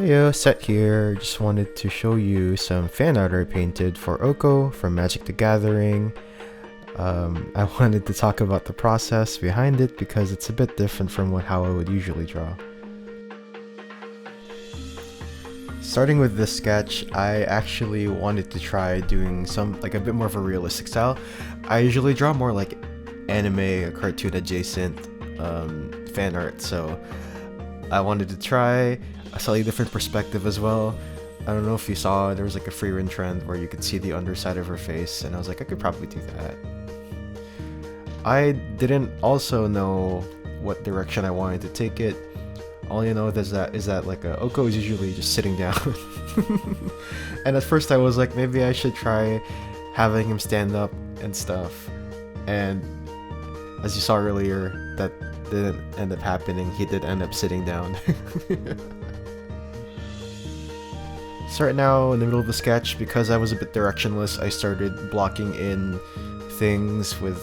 Heyo, Set here. Just wanted to show you some fan art I painted for Oko from Magic the Gathering. I wanted to talk about the process behind it because it's a bit different from how I would usually draw. Starting with this sketch, I actually wanted to try doing a bit more of a realistic style. I usually draw more like anime or cartoon adjacent fan art, so I wanted to try a slightly different perspective as well. I don't know if you saw, there was like a free run trend where you could see the underside of her face, and I was like, I could probably do that. I didn't also know what direction I wanted to take it. All you know is that like Oko is usually just sitting down. And at first I was like, maybe I should try having him stand up and stuff. And as you saw earlier, that didn't end up happening. He did end up sitting down. So right now, in the middle of the sketch, because I was a bit directionless, I started blocking in things with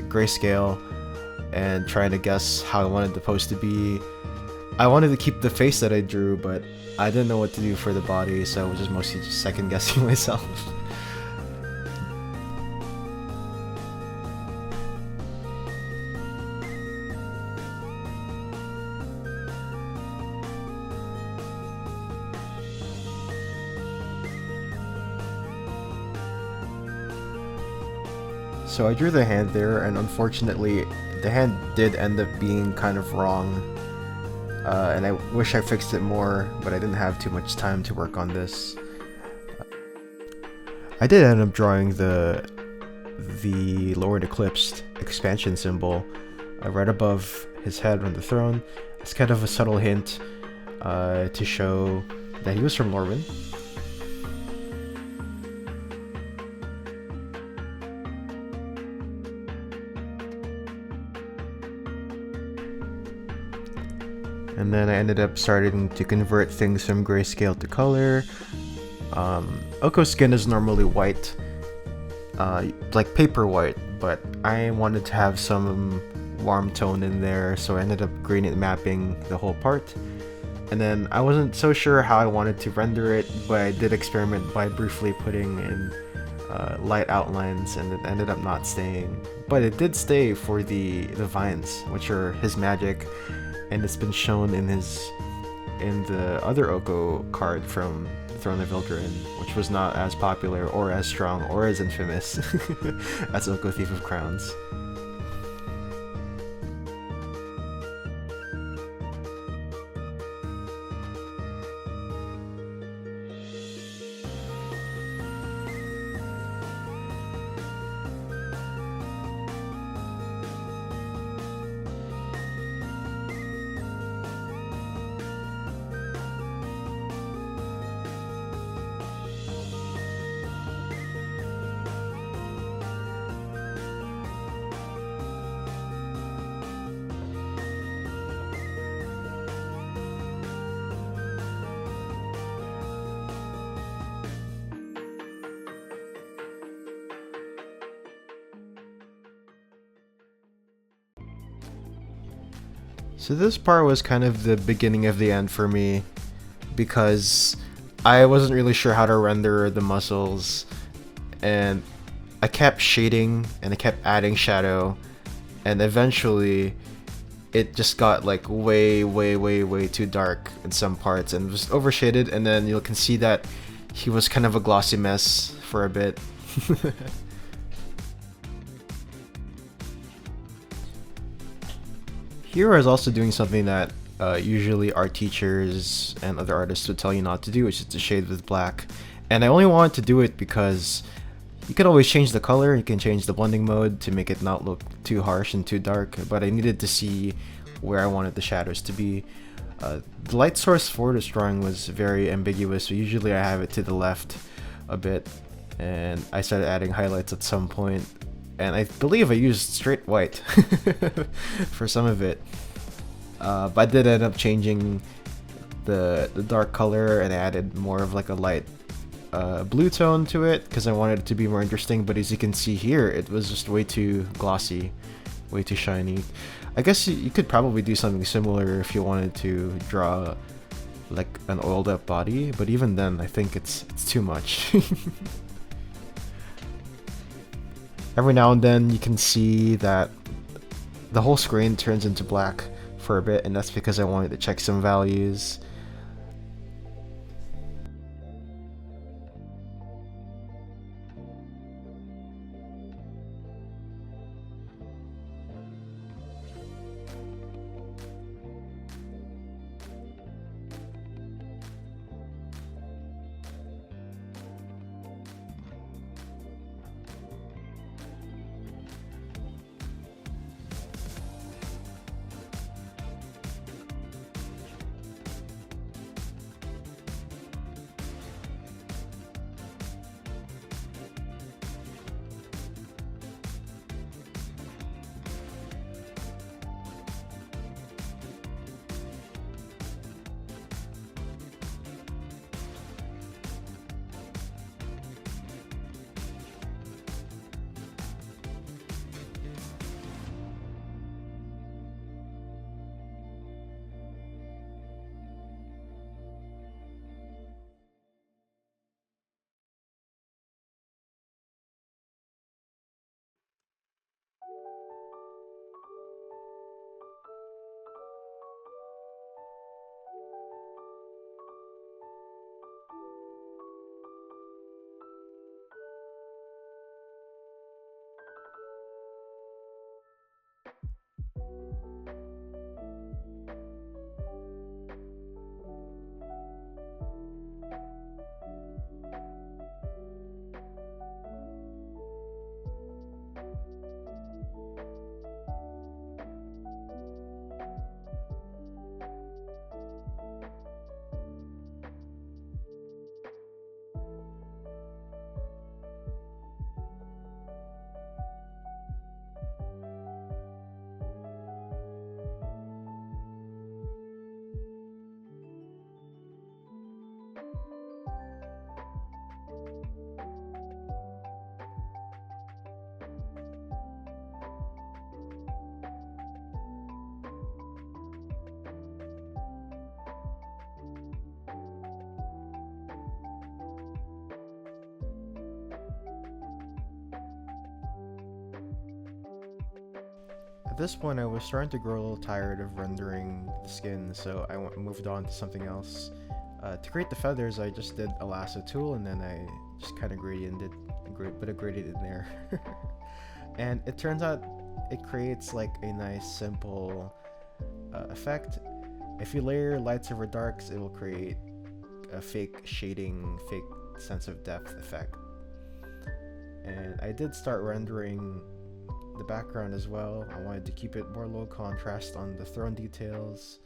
grayscale and trying to guess how I wanted the pose to be. I wanted to keep the face that I drew, but I didn't know what to do for the body, so I was just mostly just second guessing myself. So I drew the hand there, and unfortunately, the hand did end up being kind of wrong. And I wish I fixed it more, but I didn't have too much time to work on this. I did end up drawing the Lord Eclipsed expansion symbol right above his head on the throne. It's kind of a subtle hint to show that he was from Lorwyn. And then I ended up starting to convert things from grayscale to color. Oko's skin is normally white, like paper white, but I wanted to have some warm tone in there, so I ended up gradient mapping the whole part. And then I wasn't so sure how I wanted to render it, but I did experiment by briefly putting in light outlines, and it ended up not staying. But it did stay for the vines, which are his magic. And it's been shown in the other Oko card from Throne of Eldraine, which was not as popular or as strong or as infamous as Oko Thief of Crowns. So this part was kind of the beginning of the end for me, because I wasn't really sure how to render the muscles, and I kept shading and I kept adding shadow, and eventually it just got like way too dark in some parts and was overshaded, and then you can see that he was kind of a glossy mess for a bit. Here I was also doing something that usually art teachers and other artists would tell you not to do, which is to shade with black. And I only wanted to do it because you can always change the color, you can change the blending mode to make it not look too harsh and too dark, but I needed to see where I wanted the shadows to be. The light source for this drawing was very ambiguous, so usually I have it to the left a bit, and I started adding highlights at some point. And I believe I used straight white for some of it. But I did end up changing the dark color, and I added more of like a light blue tone to it because I wanted it to be more interesting. But as you can see here, it was just way too glossy, way too shiny. I guess you could probably do something similar if you wanted to draw like an oiled up body, but even then I think it's too much. Every now and then you can see that the whole screen turns into black for a bit, and that's because I wanted to check some values. At this point, I was starting to grow a little tired of rendering the skin, so I moved on to something else. To create the feathers, I just did a lasso tool, and then I just kind of gradiented a bit of gradient in there. And it turns out it creates like a nice simple effect. If you layer lights over darks, it will create a fake shading, fake sense of depth effect. And I did start rendering the background as well. I wanted to keep it more low contrast on the throne details,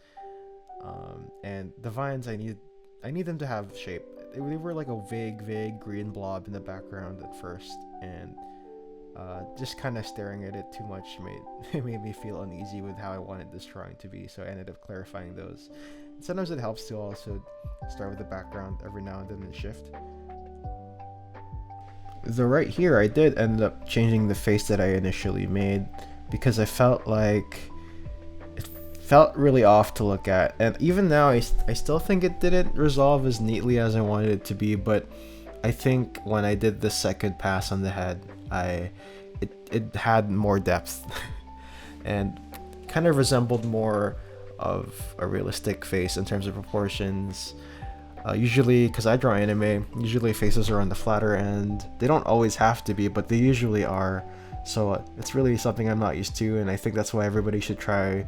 and the vines, I need them to have shape. They were like a vague green blob in the background at first, and just kind of staring at it too much made me feel uneasy with how I wanted this drawing to be, so I ended up clarifying those. And sometimes it helps to also start with the background every now and then and shift. Though right here I did end up changing the face that I initially made, because I felt like it felt really off to look at, and even now I still think it didn't resolve as neatly as I wanted it to be. But I think when I did the second pass on the head, it had more depth and kind of resembled more of a realistic face in terms of proportions. Usually, because I draw anime, usually faces are on the flatter end. They don't always have to be, but they usually are. So it's really something I'm not used to, and I think that's why everybody should try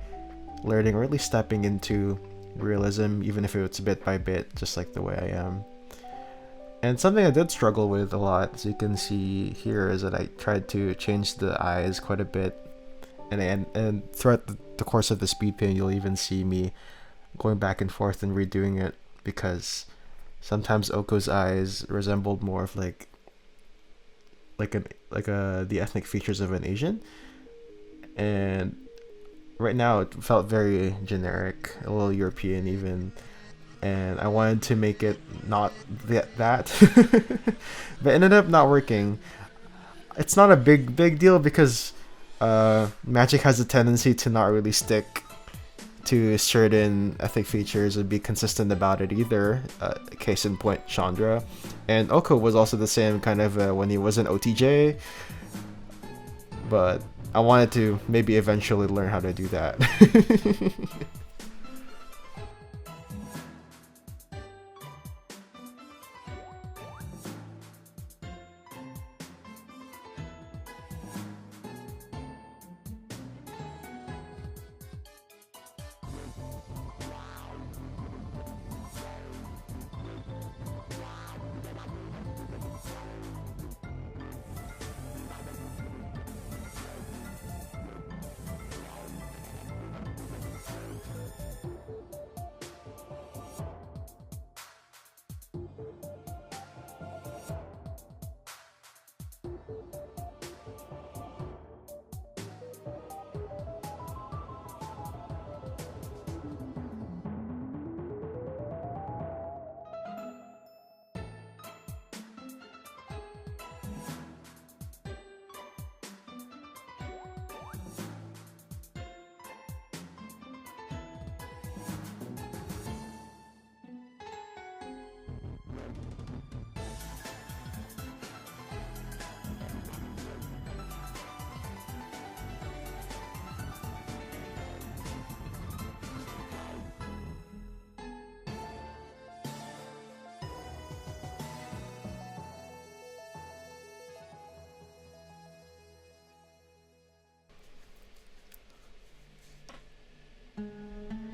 learning, or at least stepping into realism, even if it's bit by bit, just like the way I am. And something I did struggle with a lot, as you can see here, is that I tried to change the eyes quite a bit. And throughout the course of the speed paint, you'll even see me going back and forth and redoing it, because sometimes Oko's eyes resembled more of the ethnic features of an Asian, and right now it felt very generic, a little European even, and I wanted to make it not that but it ended up not working. It's not a big deal, because magic has a tendency to not really stick to certain ethic features and be consistent about it either. Case in point, Chandra. And Oko was also the same kind of when he was an OTJ. But I wanted to maybe eventually learn how to do that.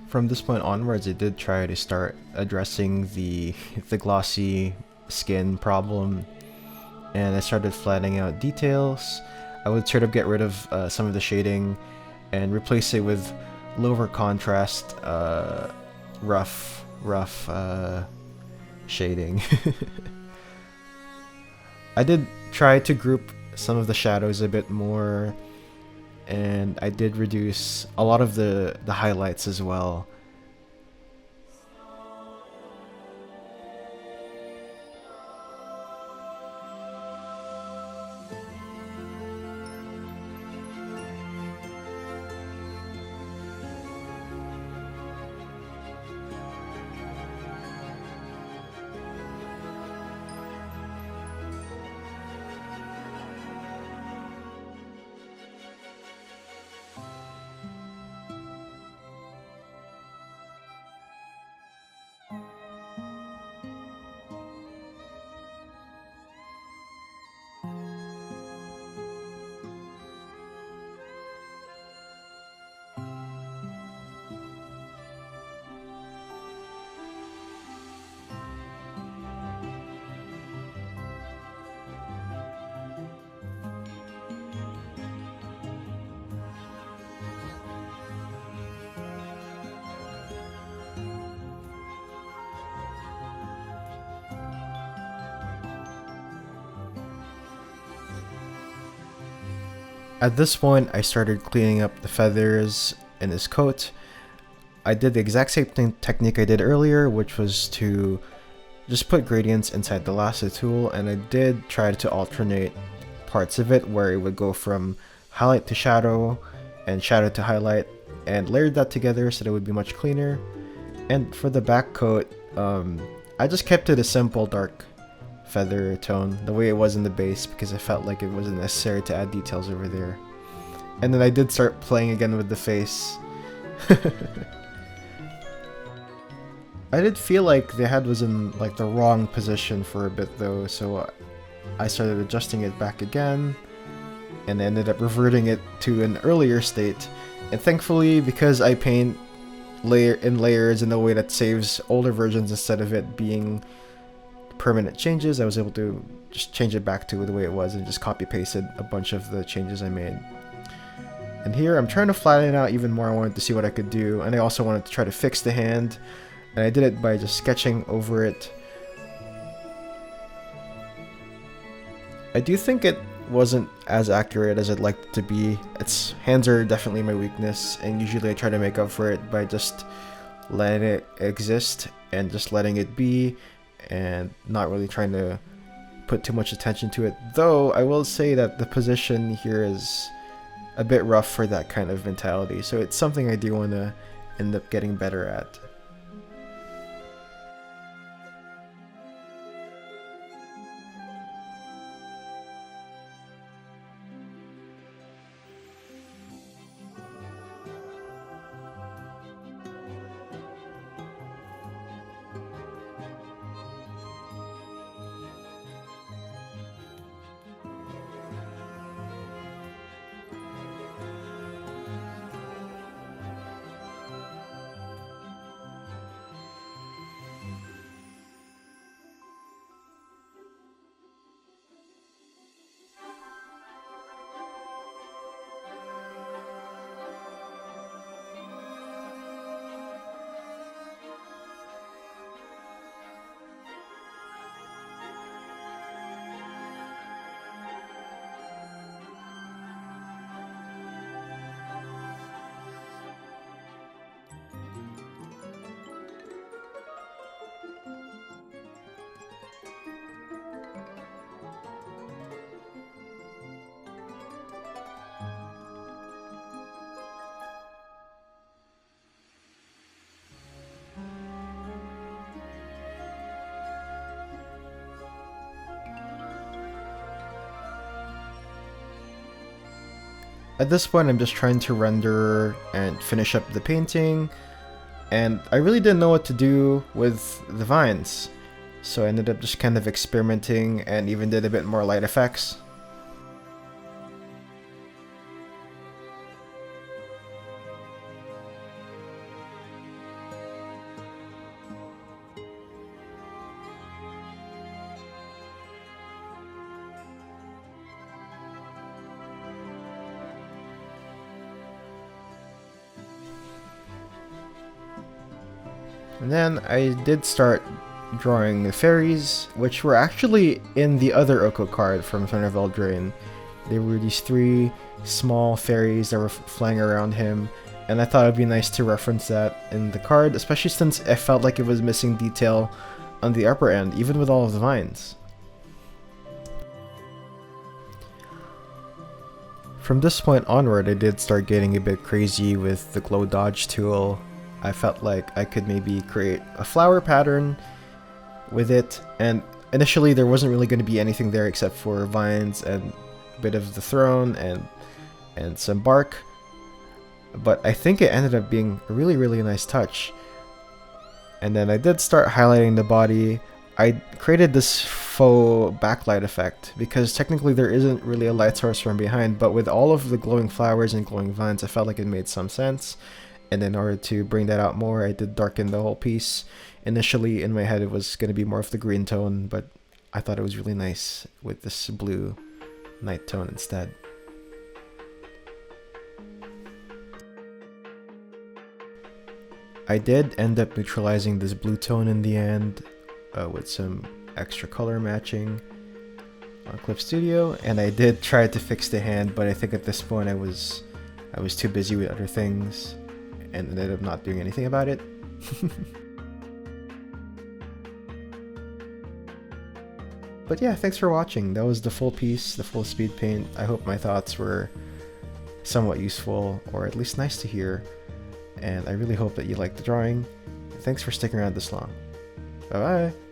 From this point onwards, I did try to start addressing the glossy skin problem, and I started flattening out details. I would sort of get rid of some of the shading and replace it with lower contrast, rough shading. I did try to group some of the shadows a bit more, and I did reduce a lot of the highlights as well. At this point, I started cleaning up the feathers in his coat. I did the exact same technique I did earlier, which was to just put gradients inside the lasso tool, and I did try to alternate parts of it where it would go from highlight to shadow and shadow to highlight, and layered that together so that it would be much cleaner. And for the back coat, I just kept it a simple dark feather tone, the way it was in the base, because I felt like it wasn't necessary to add details over there. And then I did start playing again with the face. I did feel like the head was in like the wrong position for a bit though, so I started adjusting it back again, and ended up reverting it to an earlier state. And thankfully, because I paint layers in a way that saves older versions instead of it being permanent changes, I was able to just change it back to the way it was and just copy pasted a bunch of the changes I made. And here I'm trying to flatten it out even more. I wanted to see what I could do, and I also wanted to try to fix the hand, and I did it by just sketching over it. I do think it wasn't as accurate as I'd like it to be. Its hands are definitely my weakness, and usually I try to make up for it by just letting it exist and just letting it be, and not really trying to put too much attention to it. Though I will say that the position here is a bit rough for that kind of mentality, so it's something I do want to end up getting better at. At this point, I'm just trying to render and finish up the painting, and I really didn't know what to do with the vines, so I ended up just kind of experimenting and even did a bit more light effects. And then I did start drawing the fairies, which were actually in the other Oko card from Son of Eldraine. They were these 3 small fairies that were flying around him, and I thought it would be nice to reference that in the card, especially since I felt like it was missing detail on the upper end, even with all of the vines. From this point onward, I did start getting a bit crazy with the glow dodge tool. I felt like I could maybe create a flower pattern with it, and initially there wasn't really going to be anything there except for vines and a bit of the throne and some bark, but I think it ended up being a really nice touch. And then I did start highlighting the body. I created this faux backlight effect because technically there isn't really a light source from behind, but with all of the glowing flowers and glowing vines, I felt like it made some sense. And in order to bring that out more, I did darken the whole piece. Initially, in my head, it was going to be more of the green tone, but I thought it was really nice with this blue night tone instead. I did end up neutralizing this blue tone in the end with some extra color matching on Clip Studio, and I did try to fix the hand, but I think at this point I was too busy with other things and ended up not doing anything about it. But yeah, thanks for watching. That was the full piece, the full speed paint. I hope my thoughts were somewhat useful, or at least nice to hear, and I really hope that you liked the drawing. Thanks for sticking around this long. Bye bye!